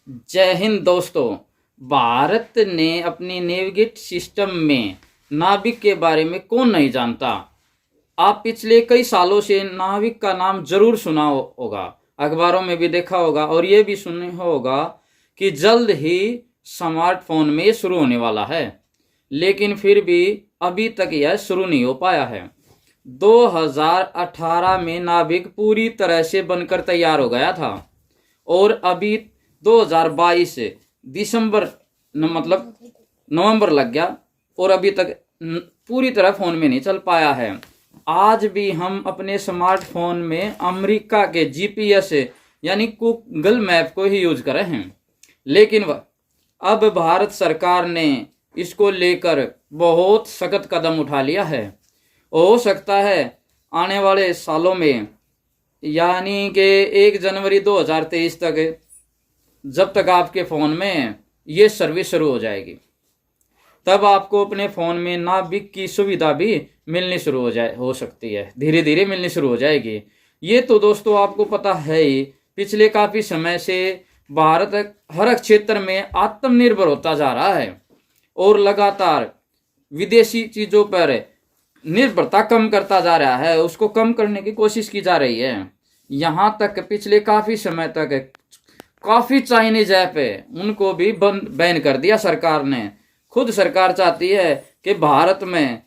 जय हिंद दोस्तों। भारत ने अपनी नेविगेट सिस्टम में नाविक के बारे में कौन नहीं जानता। आप पिछले कई सालों से नाविक का नाम जरूर सुना होगा, अखबारों में भी देखा होगा और ये भी सुना होगा कि जल्द ही स्मार्टफोन में ये शुरू होने वाला है, लेकिन फिर भी अभी तक यह शुरू नहीं हो पाया है। 2018 में नाविक पूरी तरह से बनकर तैयार हो गया था और अभी 2022 दिसंबर मतलब नवंबर लग गया और अभी तक पूरी तरह फ़ोन में नहीं चल पाया है। आज भी हम अपने स्मार्टफोन में अमेरिका के जीपीएस यानी गूगल मैप को ही यूज कर रहे हैं, लेकिन अब भारत सरकार ने इसको लेकर बहुत सख्त कदम उठा लिया है। हो सकता है आने वाले सालों में यानी कि 1 जनवरी 2023 तक, जब तक आपके फ़ोन में ये सर्विस शुरू हो जाएगी, तब आपको अपने फ़ोन में नाविक की सुविधा भी मिलनी शुरू हो सकती है, धीरे धीरे मिलनी शुरू हो जाएगी। ये तो दोस्तों आपको पता है ही, पिछले काफ़ी समय से भारत हर क्षेत्र में आत्मनिर्भर होता जा रहा है और लगातार विदेशी चीज़ों पर निर्भरता कम करता जा रहा है, उसको कम करने की कोशिश की जा रही है। यहाँ तक पिछले काफ़ी समय तक काफ़ी चाइनीज ऐप है, उनको भी बैन कर दिया सरकार ने। खुद सरकार चाहती है कि भारत में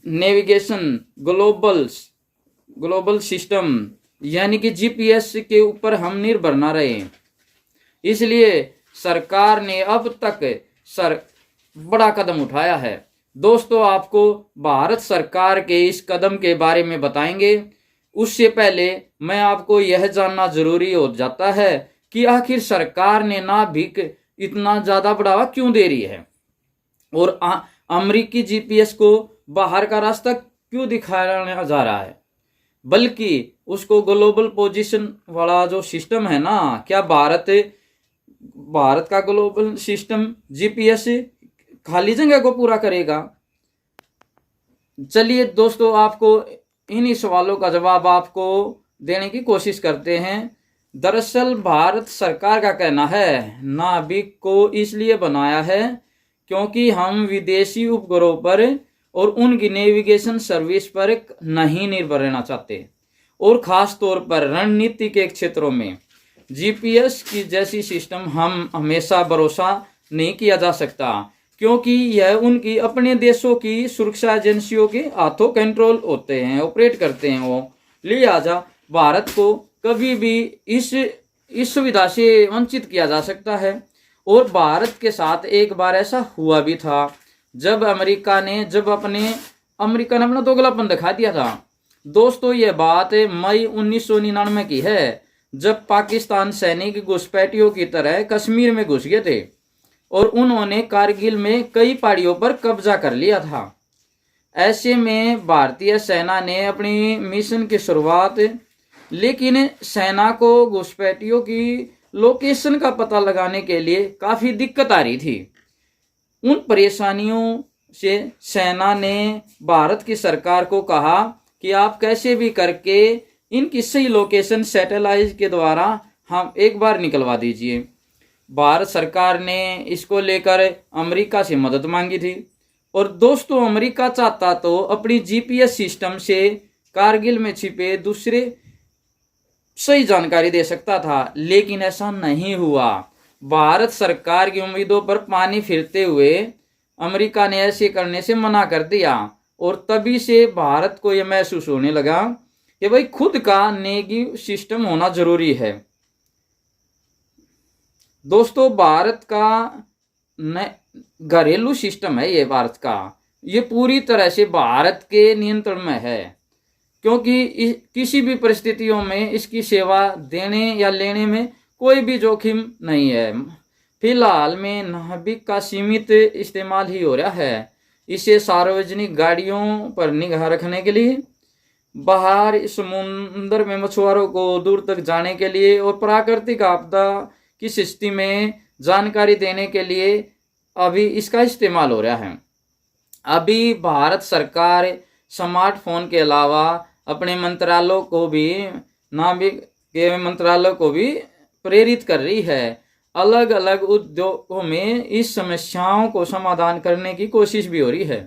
नेविगेशन ग्लोबल सिस्टम यानी कि जीपीएस के ऊपर हम निर्भर ना रहे, इसलिए सरकार ने अब तक बड़ा कदम उठाया है। दोस्तों, आपको भारत सरकार के इस कदम के बारे में बताएंगे। उससे पहले मैं आपको यह जानना जरूरी हो जाता है कि आखिर सरकार ने नाविक इतना ज़्यादा बढ़ावा क्यों दे रही है और अमेरिकी जीपीएस को बाहर का रास्ता क्यों दिखाया जा रहा है, बल्कि उसको ग्लोबल पोजीशन वाला जो सिस्टम है ना, क्या भारत का ग्लोबल सिस्टम जीपीएस खाली जगह को पूरा करेगा? चलिए दोस्तों, आपको इन्हीं सवालों का जवाब आपको देने की कोशिश करते हैं। दरअसल भारत सरकार का कहना है नाविक को इसलिए बनाया है क्योंकि हम विदेशी उपग्रहों पर और उनकी नेविगेशन सर्विस पर नहीं निर्भर रहना चाहते, और ख़ास तौर पर रणनीति के क्षेत्रों में जीपीएस की जैसी सिस्टम हम हमेशा भरोसा नहीं किया जा सकता, क्योंकि यह उनकी अपने देशों की सुरक्षा एजेंसियों के हाथों कंट्रोल होते हैं, ऑपरेट करते हैं वो। लिहाजा भारत को कभी भी इस सुविधा से वंचित किया जा सकता है। और भारत के साथ एक बार ऐसा हुआ भी था जब अमेरिका ने अपना दोगलापन दिखा दिया था। दोस्तों, यह बात मई 1999 की है, जब पाकिस्तान सैनिक घुसपैठियों की तरह कश्मीर में घुस गए थे और उन्होंने कारगिल में कई पहाड़ियों पर कब्जा कर लिया था। ऐसे में भारतीय सेना ने अपनी मिशन की शुरुआत, लेकिन सेना को घुसपैठियों की लोकेशन का पता लगाने के लिए काफ़ी दिक्कत आ रही थी। उन परेशानियों से सेना ने भारत की सरकार को कहा कि आप कैसे भी करके इनकी सही लोकेशन सैटेलाइट के द्वारा हम एक बार निकलवा दीजिए। भारत सरकार ने इसको लेकर अमेरिका से मदद मांगी थी। और दोस्तों, अमेरिका चाहता तो अपनी जीपीएस सिस्टम से कारगिल में छिपे दूसरे सही जानकारी दे सकता था, लेकिन ऐसा नहीं हुआ। भारत सरकार की उम्मीदों पर पानी फिरते हुए अमेरिका ने ऐसे करने से मना कर दिया, और तभी से भारत को यह महसूस होने लगा कि भाई खुद का नेवी सिस्टम होना जरूरी है। दोस्तों, भारत का घरेलू सिस्टम है, ये भारत का, ये पूरी तरह से भारत के नियंत्रण में है, क्योंकि किसी भी परिस्थितियों में इसकी सेवा देने या लेने में कोई भी जोखिम नहीं है। फिलहाल में नाविक का सीमित इस्तेमाल ही हो रहा है। इसे सार्वजनिक गाड़ियों पर निगाह रखने के लिए, बाहर समुद्र में मछुआरों को दूर तक जाने के लिए और प्राकृतिक आपदा की स्थिति में जानकारी देने के लिए अभी इसका इस्तेमाल हो रहा है। अभी भारत सरकार स्मार्टफोन के अलावा अपने नाविक के मंत्रालयों को भी प्रेरित कर रही है। अलग अलग उद्योगों में इस समस्याओं को समाधान करने की कोशिश भी हो रही है।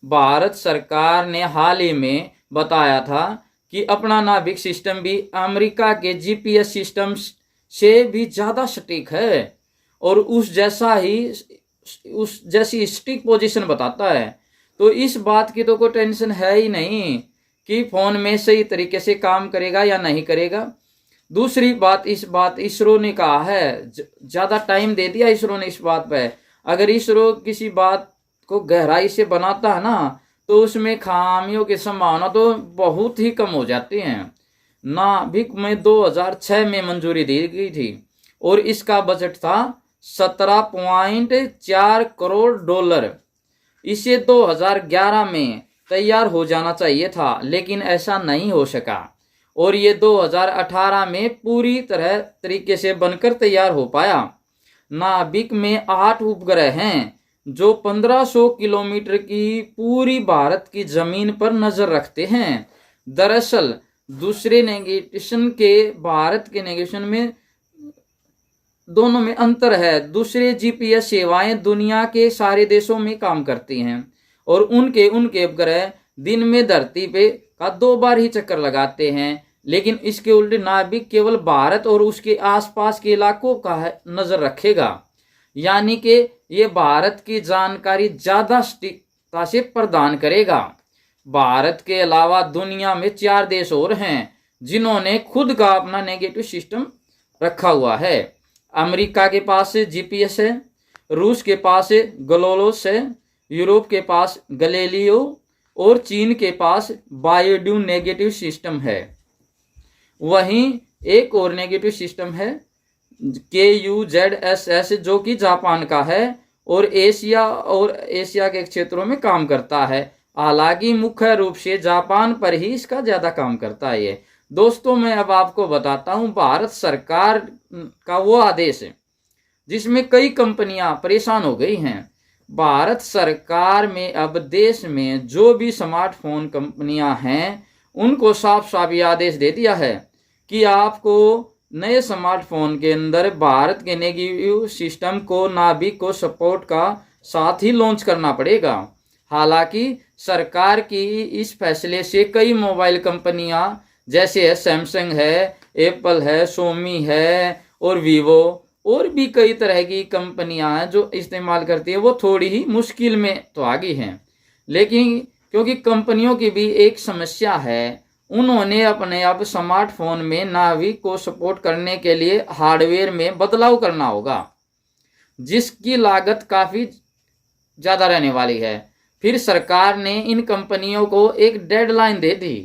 भारत सरकार ने हाल ही में बताया था कि अपना नाभिक सिस्टम भी अमेरिका के जीपीएस सिस्टम से भी ज़्यादा सटीक है और उस जैसी सटीक पोजीशन बताता है। तो इस बात की तो कोई टेंशन है ही नहीं कि फ़ोन में सही तरीके से काम करेगा या नहीं करेगा। दूसरी बात, इस बात इसरो ने कहा है, ज़्यादा टाइम दे दिया इसरो ने इस बात पे। अगर इसरो किसी बात को गहराई से बनाता है ना, तो उसमें खामियों की संभावना तो बहुत ही कम हो जाती है। नाभिक में 2006 में मंजूरी दी गई थी और इसका बजट था 17.4 करोड़ डॉलर। इसे 2011 में तैयार हो जाना चाहिए था, लेकिन ऐसा नहीं हो सका और ये 2018 में पूरी तरह तरीके से बनकर तैयार हो पाया। नाभिक में 8 उपग्रह हैं जो 1500 किलोमीटर की पूरी भारत की जमीन पर नजर रखते हैं। दरअसल दूसरे नेविगेशन के भारत के नेविगेशन में दोनों में अंतर है। दूसरे जीपीएस सेवाएं दुनिया के सारे देशों में काम करती हैं और उनके उपग्रह दिन में धरती पे का 2 बार ही चक्कर लगाते हैं, लेकिन इसके उल्टे नाभिक केवल भारत और उसके आसपास के इलाकों का नजर रखेगा। यानी कि ये भारत की जानकारी ज्यादा सटीकता से प्रदान करेगा। भारत के अलावा दुनिया में 4 देश और हैं जिन्होंने खुद का अपना नेगेटिव सिस्टम रखा हुआ है। अमेरिका के पास जीपीएस है, रूस के पास ग्लोलोस है, यूरोप के पास गैलीलियो और चीन के पास बायोड्यू नेगेटिव सिस्टम है। वहीं एक और नेगेटिव सिस्टम है KUZSS जो कि जापान का है और एशिया के क्षेत्रों में काम करता है। हालांकि मुख्य रूप से जापान पर ही इसका ज्यादा काम करता है ये। दोस्तों, मैं अब आपको बताता हूं भारत सरकार का वो आदेश है जिसमें कई कंपनियां परेशान हो गई हैं। भारत सरकार में अब देश में जो भी स्मार्टफोन कंपनियां हैं उनको साफ साफ ये आदेश दे दिया है कि आपको नए स्मार्टफोन के अंदर भारत के नेगेटिव सिस्टम को नाभिक को सपोर्ट का साथ ही लॉन्च करना पड़ेगा। हालांकि सरकार की इस फैसले से कई मोबाइल कंपनियां जैसे सैमसंग है, एप्पल है, सोमी है और वीवो और भी कई तरह की कंपनियां हैं जो इस्तेमाल करती है, वो थोड़ी ही मुश्किल में तो आ गई हैं। लेकिन क्योंकि कंपनियों की भी एक समस्या है, उन्होंने अपने अब स्मार्टफोन में नाभिक को सपोर्ट करने के लिए हार्डवेयर में बदलाव करना होगा, जिसकी लागत काफ़ी ज़्यादा रहने वाली है। फिर सरकार ने इन कंपनियों को एक डेडलाइन दे दी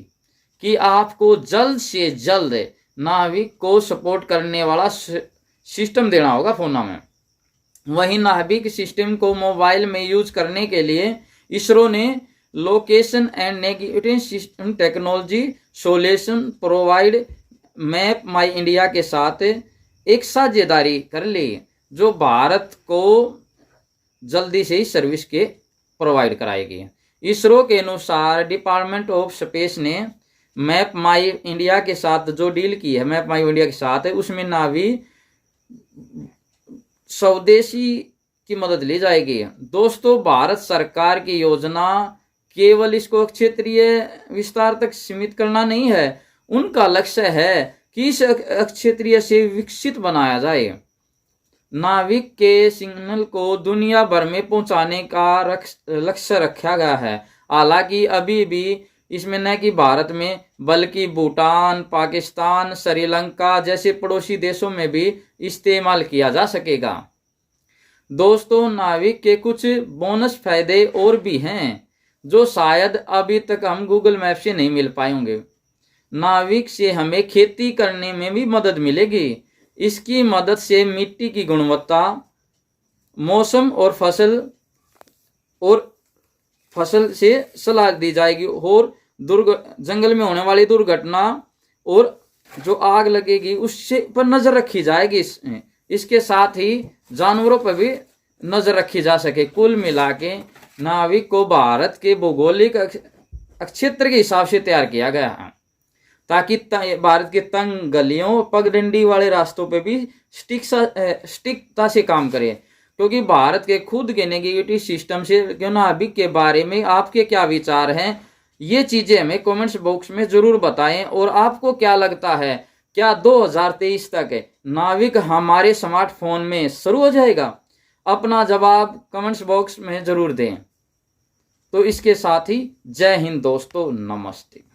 कि आपको जल्द से जल्द नाभिक को सपोर्ट करने वाला सिस्टम देना होगा फोनों में। वहीं नाभिक सिस्टम को मोबाइल में यूज करने के लिए इसरो ने location and navigation system technology solution provide map my India के साथ एक साझेदारी कर ली, जो भारत को जल्दी से ही सर्विस के प्रोवाइड कराएगी। इसरो के अनुसार डिपार्टमेंट ऑफ स्पेस ने मैप माई इंडिया के साथ जो डील की है, मैप माई इंडिया के साथ है, उसमें नाभिक स्वदेशी की मदद ली जाएगी। दोस्तों, भारत सरकार की योजना केवल इसको क्षेत्रीय विस्तार तक सीमित करना नहीं है, उनका लक्ष्य है कि इस क्षेत्रीय से विकसित बनाया जाए। नाभिक के सिग्नल को दुनिया भर में पहुंचाने का लक्ष्य रखा गया है। हालांकि अभी भी इसमें न कि भारत में बल्कि भूटान, पाकिस्तान, श्रीलंका जैसे पड़ोसी देशों में भी इस्तेमाल किया जा सकेगा। दोस्तों, नाभिक के कुछ बोनस फायदे और भी हैं जो शायद अभी तक हम गूगल मैप से नहीं मिल पाए होंगे। नाभिक से हमें खेती करने में भी मदद मिलेगी। इसकी मदद से मिट्टी की गुणवत्ता, मौसम और फसल से सलाह दी जाएगी और जंगल में होने वाली दुर्घटना और जो आग लगेगी उससे पर नजर रखी जाएगी। इसके साथ ही जानवरों पर भी नजर रखी जा सके। कुल मिला के नाभिक को भारत के भौगोलिक क्षेत्र के हिसाब से तैयार किया गया है ताकि भारत के तंग गलियों पगडंडी वाले रास्तों पे भी स्टिकता से काम करे। क्योंकि भारत के खुद के नेगेटिव सिस्टम से क्यों नाभिक के बारे में आपके क्या विचार हैं, ये चीजें हमें कमेंट्स बॉक्स में जरूर बताएं। और आपको क्या लगता है, क्या 2023 तक नाविक हमारे स्मार्टफोन में शुरू हो जाएगा? अपना जवाब कमेंट्स बॉक्स में जरूर दें। तो इसके साथ ही जय हिंद दोस्तों, नमस्ते।